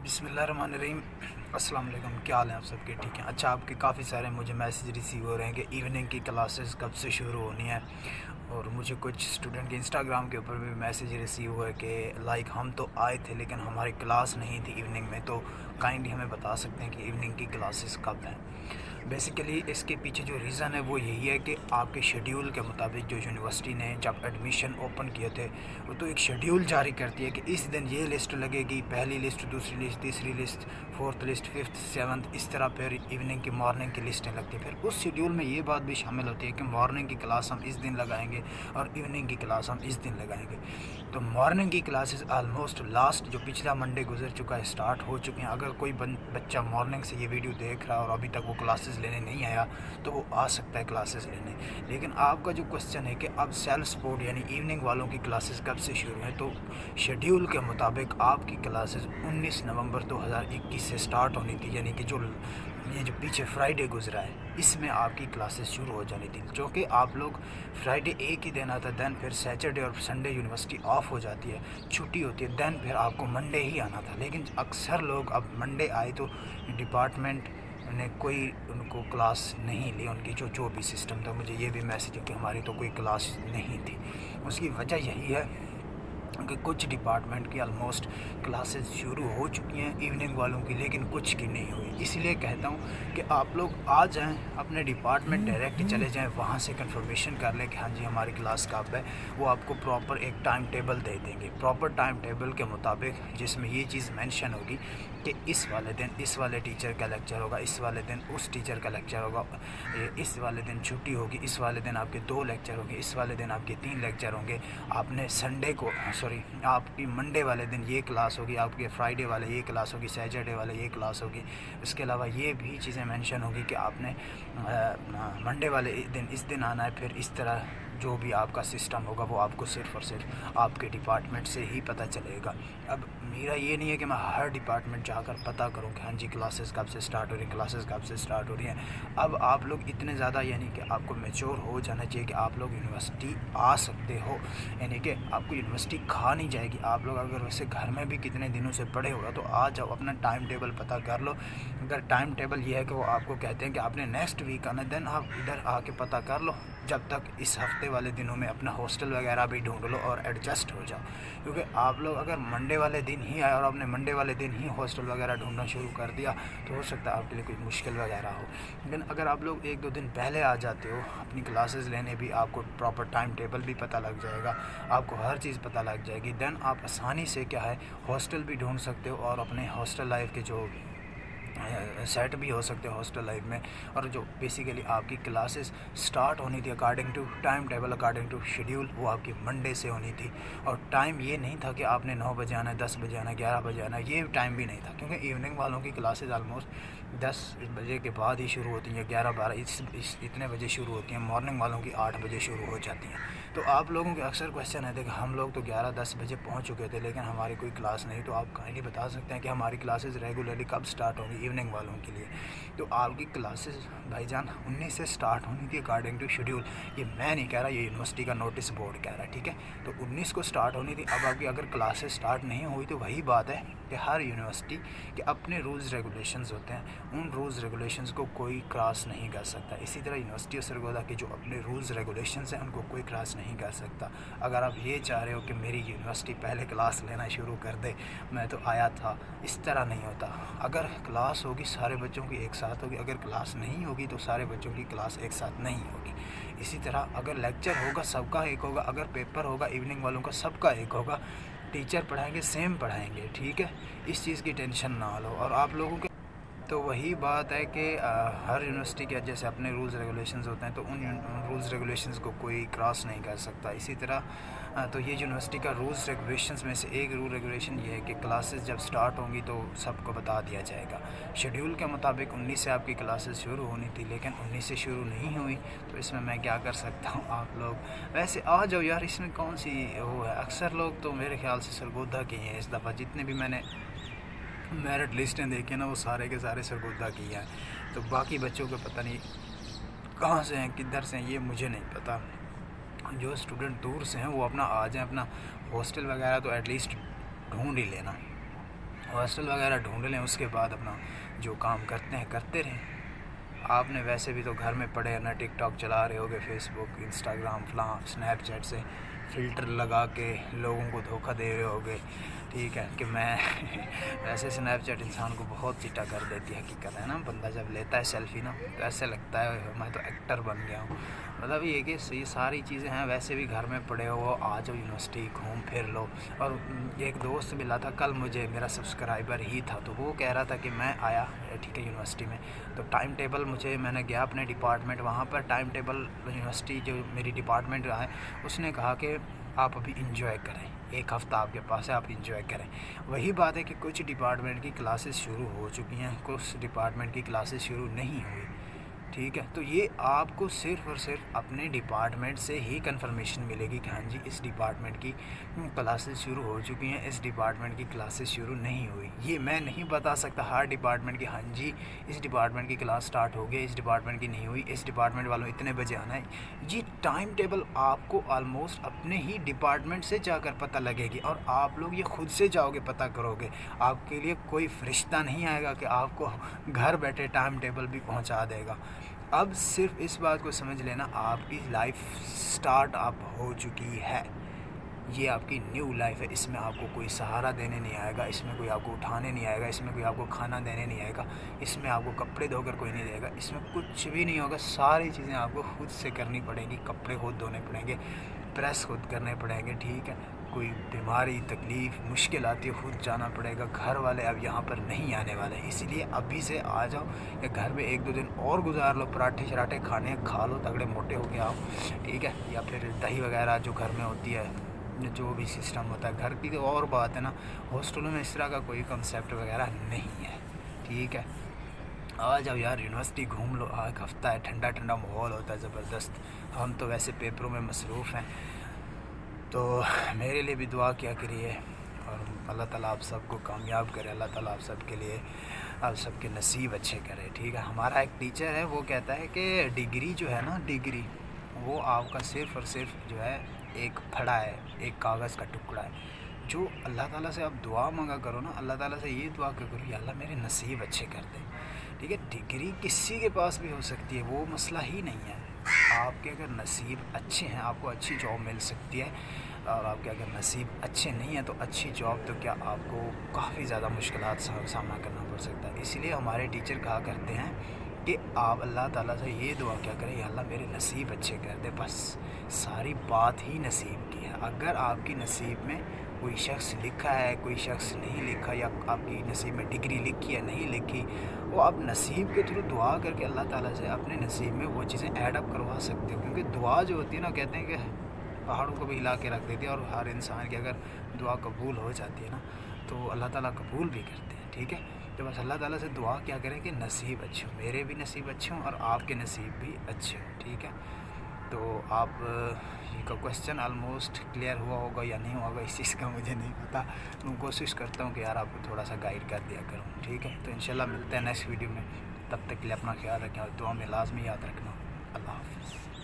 बिस्मिल्लाहिर्रहमानिर्रहीम। अस्सलाम वालेकुम। क्या हाल है आप सबके? ठीक हैं। अच्छा, आपके काफ़ी सारे मुझे मैसेज रिसीव हो रहे हैं कि इवनिंग की क्लासेस कब से शुरू होनी है, और मुझे कुछ स्टूडेंट के इंस्टाग्राम के ऊपर भी मैसेज रिसीव हुआ है कि हम तो आए थे लेकिन हमारी क्लास नहीं थी इवनिंग में। तो काइंडली हमें बता सकते हैं कि इवनिंग की क्लासेस कब हैं? बेसिकली इसके पीछे जो रीज़न है वो यही है कि आपके शेड्यूल के मुताबिक जो यूनिवर्सिटी ने जब एडमिशन ओपन किए थे वो तो एक शेड्यूल जारी करती है कि इस दिन ये लिस्ट लगेगी, पहली लिस्ट, दूसरी लिस्ट, तीसरी list, fourth list, fifth, seventh, इस तरह फिर इवनिंग की, मॉर्निंग की लिस्टें लगती हैं। फिर उस शेड्यूल में ये बात भी शामिल होती है कि मॉर्निंग की क्लास हम इस दिन लगाएंगे और इवनिंग की क्लास हम इस दिन लगाएंगे। तो मॉर्निंग की क्लासेस आलमोस्ट लास्ट जो पिछला मंडे गुजर चुका है स्टार्ट हो चुके हैं। अगर कोई बच्चा मॉर्निंग से ये वीडियो देख रहा है और अभी तक वो क्लासेस लेने नहीं आया तो वो आ सकता है क्लासेस लेने। लेकिन आपका जो क्वेश्चन है कि अब सेल्फ सपोर्ट यानी इवनिंग वालों की क्लासेस कब से शुरू हैं, तो शेड्यूल के मुताबिक आपकी क्लासेस 19 नवंबर 2021 से स्टार्ट होनी थी। यानी कि ये जो पीछे फ्राइडे गुजरा है इसमें आपकी क्लासेस शुरू हो जानी थी। जो कि आप लोग फ्राइडे एक ही दिन आता है, दैन फिर सैटरडे और संडे यूनिवर्सिटी ऑफ हो जाती है, छुट्टी होती है, दैन फिर आपको मंडे ही आना था। लेकिन अक्सर लोग अब मंडे आए तो डिपार्टमेंट ने कोई उनको क्लास नहीं ली, उनकी जो भी सिस्टम था। मुझे ये भी मैसेज है कि हमारी तो कोई क्लास नहीं थी। उसकी वजह यही है कि कुछ डिपार्टमेंट की ऑलमोस्ट क्लासेस शुरू हो चुकी हैं इवनिंग वालों की, लेकिन कुछ की नहीं हुई। इसलिए कहता हूँ कि आप लोग आ जाएं, अपने डिपार्टमेंट डायरेक्ट चले जाएं, वहाँ से कंफर्मेशन कर लें कि हाँ जी हमारी क्लास कब है। वो आपको प्रॉपर एक टाइम टेबल दे देंगे, प्रॉपर टाइम टेबल के मुताबिक, जिसमें ये चीज़ मेंशन होगी कि इस वाले दिन इस वाले टीचर का लेक्चर होगा, इस वाले दिन उस टीचर का लेक्चर होगा, इस वाले दिन छुट्टी होगी, इस वाले दिन आपके 2 लेक्चर होंगे, इस वाले दिन आपके 3 लेक्चर होंगे। आपने संडे को आपकी मंडे वाले दिन ये क्लास होगी, आपके फ्राइडे वाले ये क्लास होगी, सैटरडे वाले ये क्लास होगी। इसके अलावा ये भी चीज़ें मेंशन होगी कि आपने मंडे वाले दिन इस दिन आना है। फिर इस तरह जो भी आपका सिस्टम होगा वो आपको सिर्फ़ और सिर्फ आपके डिपार्टमेंट से ही पता चलेगा। अब मेरा ये नहीं है कि मैं हर डिपार्टमेंट जाकर पता करूं कि हाँ जी क्लासेस कब से स्टार्ट हो रही हैं, क्लासेस कब से स्टार्ट हो रही हैं। अब आप लोग इतने ज़्यादा यानी कि आपको मैच्योर हो जाना चाहिए कि आप लोग यूनिवर्सिटी आ सकते हो, यानी कि आपको यूनिवर्सिटी खा नहीं जाएगी। आप लोग अगर वैसे घर में भी कितने दिनों से पढ़े हो तो आ जाओ, अपना टाइम टेबल पता कर लो। अगर टाइम टेबल ये है कि वो आपको कहते हैं कि आपने नेक्स्ट वीक आना, देन आप इधर आके पता कर लो। जब तक इस हफ्ते वाले दिनों में अपना हॉस्टल वगैरह भी ढूंढ लो और एडजस्ट हो जाओ। क्योंकि आप लोग अगर मंडे वाले दिन ही आए और आपने मंडे वाले दिन ही हॉस्टल वगैरह ढूंढना शुरू कर दिया तो हो सकता है आपके लिए कोई मुश्किल वगैरह हो। लेकिन अगर आप लोग 1-2 दिन पहले आ जाते हो अपनी क्लासेस लेने, भी आपको प्रॉपर टाइम टेबल भी पता लग जाएगा, आपको हर चीज़ पता लग जाएगी, देन आप आसानी से क्या है हॉस्टल भी ढूंढ सकते हो और अपने हॉस्टल लाइफ के जो सेट भी हो सकते हो हॉस्टल लाइफ में। और जो बेसिकली आपकी क्लासेस स्टार्ट होनी थी according to timetable, according to schedule, वो आपकी मंडे से होनी थी। और टाइम ये नहीं था कि आपने 9 बजे आना है, 10 बजे आना है, 11 बजे आना है, ये टाइम भी नहीं था। क्योंकि इवनिंग वालों की क्लासेस आलमोस्ट 10 बजे के बाद ही शुरू होती हैं, 11-12 इतने बजे शुरू होती हैं। मॉर्निंग वालों की 8 बजे शुरू हो जाती हैं। तो आप लोगों के अक्सर क्वेश्चन है कि हम लोग तो 11-10 बजे पहुंच चुके थे लेकिन हमारी कोई क्लास नहीं। तो आप काइंडली बता सकते हैं कि हमारी क्लासेस रेगुलरली कब स्टार्ट होंगी इवनिंग वालों के लिए? तो आपकी क्लासेस भाईजान 19 से स्टार्ट होनी थी अकॉर्डिंग टू शेड्यूल। ये मैं नहीं कह रहा, ये यूनिवर्सिटी का नोटिस बोर्ड कह रहा है, ठीक है। तो 19 को स्टार्ट होनी थी। अब आपकी अगर क्लासेस स्टार्ट नहीं हुई तो वही बात है कि हर यूनिवर्सिटी के अपने रूल्स रेगुलेशंस होते हैं, उन रूल्स रेगुलेशंस को कोई क्रॉस नहीं कर सकता। इसी तरह यूनिवर्सिटी ऑफ सरगोदा के जो अपने रूल्स रेगुलेशंस हैं उनको कोई क्रॉस नहीं कर सकता। अगर आप ये चाह रहे हो कि मेरी यूनिवर्सिटी पहले क्लास लेना शुरू कर दे, मैं तो आया था, इस तरह नहीं होता। अगर क्लास होगी सारे बच्चों की एक साथ होगी, अगर क्लास नहीं होगी तो सारे बच्चों की क्लास एक साथ नहीं होगी। इसी तरह अगर लेक्चर होगा सबका एक होगा, अगर पेपर होगा इवनिंग वालों का सबका एक होगा। टीचर पढ़ाएंगे सेम पढ़ाएंगे, ठीक है, इस चीज़ की टेंशन ना लो। और आप लोगों के तो वही बात है कि हर यूनिवर्सिटी के जैसे अपने रूल्स रेगुलेशंस होते हैं तो उन रूल्स रेगुलेशंस को कोई क्रॉस नहीं कर सकता। इसी तरह तो ये यूनिवर्सिटी का रूल्स रेगुलेशंस में से एक रूल रेगुलेशन ये है कि क्लासेस जब स्टार्ट होंगी तो सबको बता दिया जाएगा। शेड्यूल के मुताबिक 19 से आपकी क्लासेस शुरू होनी थी लेकिन 19 से शुरू नहीं हुई, तो इसमें मैं क्या कर सकता हूँ। आप लोग वैसे आ जाओ यार, इसमें कौन सी वो है। अक्सर लोग तो मेरे ख्याल से सरगोदा के हैं इस दफ़ा, जितने भी मैंने मेरिट लिस्टें देखी ना वो सारे के सारे सरगोदा की हैं। तो बाकी बच्चों को पता नहीं कहाँ से हैं, किधर से हैं, ये मुझे नहीं पता। जो स्टूडेंट दूर से हैं वो अपना आ जाएं, अपना हॉस्टल वगैरह तो एटलीस्ट ढूंढ ही लेना। ہاسٹل وغیرہ ڈھونڈ لیں، اس کے بعد اپنا جو کام کرتے ہیں کرتے رہیں۔ آپ نے ویسے بھی تو گھر میں پڑے ہیں نا، ٹک ٹاک چلا رہے ہوگے، فیس بک، انسٹاگرام، فلاں، اسنیپ چیٹ سے فلٹر لگا کے لوگوں کو دھوکہ دے رہے ہوگے، ٹھیک ہے کہ میں ویسے اسنیپ چیٹ انسان کو بہت چٹا کر دیتی ہے، حقیقت ہے نا، بندہ جب لیتا ہے سیلفی نا تو ایسے لگتا ہے میں تو ایکٹر بن گیا ہوں۔ مطلب یہ کہ یہ ساری چیزیں ہیں، ویسے بھی گھر میں پڑے ہو، آ جاؤ یونیورسٹی، گھوم پھر لو۔ اور ایک دوست ملا تھا کل مجھے، میرا سبسکرائبر ہی تھا، تو وہ کہہ رہا تھا کہ میں آیا ٹھیک ہے یونیورسٹی میں، تو ٹائم ٹیبل میں نے گیا اپنے ڈپارٹمنٹ، وہاں پر ٹائم ٹیبل یونیورسٹی جو میری ڈپارٹمنٹ ہے اس نے کہا کہ آپ ابھی انجوائے کریں، ایک ہفتہ آپ کے پاس ہے، آپ انجوائے کریں۔ وہی بات ہے کہ کچھ ڈپارٹمنٹ کی کلاسز شروع ہو چکی ہیں، کچھ ڈپارٹمنٹ کی کلاسز شروع نہیں ہوئی، ٹھیک ہے، تو یہ آپ کو صرف اور صرف اپنے ڈپارٹمنٹ سے ہی کنفرمیشن ملے گی کہ ہاں جی اس ڈپارٹمنٹ کی کلاسز شروع ہو چکی ہیں، اس ڈپارٹمنٹ کی کلاسز شروع نہیں ہوئی۔ یہ میں نہیں بتا سکتا ہر ڈپارٹمنٹ کی ہاں جی اس ڈپارٹمنٹ کی کلاس سٹارٹ ہو گئی، اس ڈپارٹمنٹ کی نہیں ہوئی، اس ڈپارٹمنٹ والوں اتنے بجے آنا ہے۔ یہ ٹائم ٹیبل آپ کو آلموسٹ اپنے ہی ڈپارٹمنٹ سے جا کر پتہ لگے گی، اور آپ لوگ یہ خود سے جاؤ گے پتہ کرو گے، آپ کے لیے کوئی فرشتہ نہیں آئے گا کہ آپ کو گھر بیٹھے ٹائم ٹیبل بھی پہنچا دے گا۔ اب صرف اس بات کو سمجھ لینا، آپ کی لائف سٹارٹ اپ ہو چکی ہے، یہ آپ کی نیو لائف ہے، اس میں آپ کو کوئی سہارا دینے نہیں آئے گا، اس میں کوئی آپ کو اٹھانے نہیں آئے گا، اس میں کوئی آپ کو کھانا دینے نہیں آئے گا، اس میں آپ کو کپڑے دھو کر کوئی نہیں دے گا، اس میں کچھ بھی نہیں ہوگا، ساری چیزیں آپ کو خود سے کرنی پڑیں گی، کپڑے خود دھونے پڑیں گے، پریس خود کرنے پڑیں گے، ٹھیک ہے، کوئی بیماری تکلیف مشکل آتی ہے خود جانا پڑے گا، گھر والے اب یہاں پر نہیں آنے والے، اس لیے ابھی سے آ جاؤ، یا گھر میں ایک دو دن اور گزار لو، پراٹھے شراٹھے کھانے کھا لو، تگڑے موٹے ہو کے آؤ، ٹھیک ہے، یا پھر دہی وغیرہ جو گھر میں ہوتی ہے، جو بھی سسٹم ہوتا ہے گھر کی، تو اور بات ہے نا، ہاسٹلوں میں اس طرح کا کوئی کنسیپٹ وغیرہ نہیں ہے، ٹھیک ہے۔ آ جاؤ یار یونیورسٹی گھوم لو، ایک ہفتہ ہے، ٹھنڈا ٹھنڈا ماحول ہوتا ہے زبردست، ہم تو ویسے پیپروں میں مصروف ہیں، تو میرے لیے بھی دعا کیا کریے، اور اللہ تعالیٰ آپ سب کو کامیاب کرے، اللہ تعالیٰ آپ سب کے لیے آپ سب کے نصیب اچھے کرے، ٹھیک ہے۔ ہمارا ایک ٹیچر ہے، وہ کہتا ہے کہ ڈگری جو ہے نا، ڈگری وہ آپ کا صرف اور صرف جو ہے ایک پھڑا ہے، ایک کاغذ کا ٹکڑا ہے، جو اللہ تعالیٰ سے آپ دعا مانگا کرو نا، اللہ تعالیٰ سے یہ دعا کرو یا اللہ میرے نصیب اچھے کر دے، ٹھیک ہے۔ ڈگری کسی کے پاس بھی ہو سکتی ہے، وہ مسئلہ ہی نہیں ہے، آپ کے اگر نصیب اچھے ہیں آپ کو اچھی جاب مل سکتی ہے، اور آپ کے اگر نصیب اچھے نہیں ہیں تو اچھی جاب تو کیا آپ کو کافی زیادہ مشکلات سامنا کرنا پڑ سکتا ہے۔ اسی لیے ہمارے ٹیچر کہا کرتے ہیں کہ آپ اللہ تعالیٰ سے یہ دعا کیا کریں، یا اللہ میرے نصیب اچھے کر دے، بس ساری بات ہی نصیب کی ہے۔ اگر آپ کی نصیب میں کوئی شخص لکھا ہے، کوئی شخص نہیں لکھا، یا آپ کی نصیب میں ڈگری لکھی ہے نہیں لکھی، وہ آپ نصیب کے تھرو دعا کر کے اللہ تعالیٰ سے اپنے نصیب میں وہ چیزیں ایڈ اپ کروا سکتے ہو، کیونکہ دعا جو ہوتی ہے نا، کہتے ہیں کہ پہاڑوں کو بھی ہلا کے رکھ دیتی ہے، اور ہر انسان کی اگر دعا قبول ہو جاتی ہے نا تو اللہ تعالیٰ قبول بھی کرتے ہیں، ٹھیک ہے۔ تو بس اللہ تعالیٰ سے دعا کیا کریں کہ نصیب اچھے ہوں، میرے بھی نصیب اچھے ہوں اور آپ کے نصیب بھی اچھے ہوں، ٹھیک ہے۔ تو آپ کا کویسچن آلموسٹ کلیئر ہوا ہوگا یا نہیں ہوا ہوگا، اس چیز کا مجھے نہیں پتہ، میں کوشش کرتا ہوں کہ یار آپ کو تھوڑا سا گائیڈ کر دیا کروں، ٹھیک ہے۔ تو انشاءاللہ ملتے ہیں نیکسٹ ویڈیو میں، تب تک کے لیے اپنا خیال رکھیں اور دعا میں لازمی یاد رکھنا۔ اللہ حافظ۔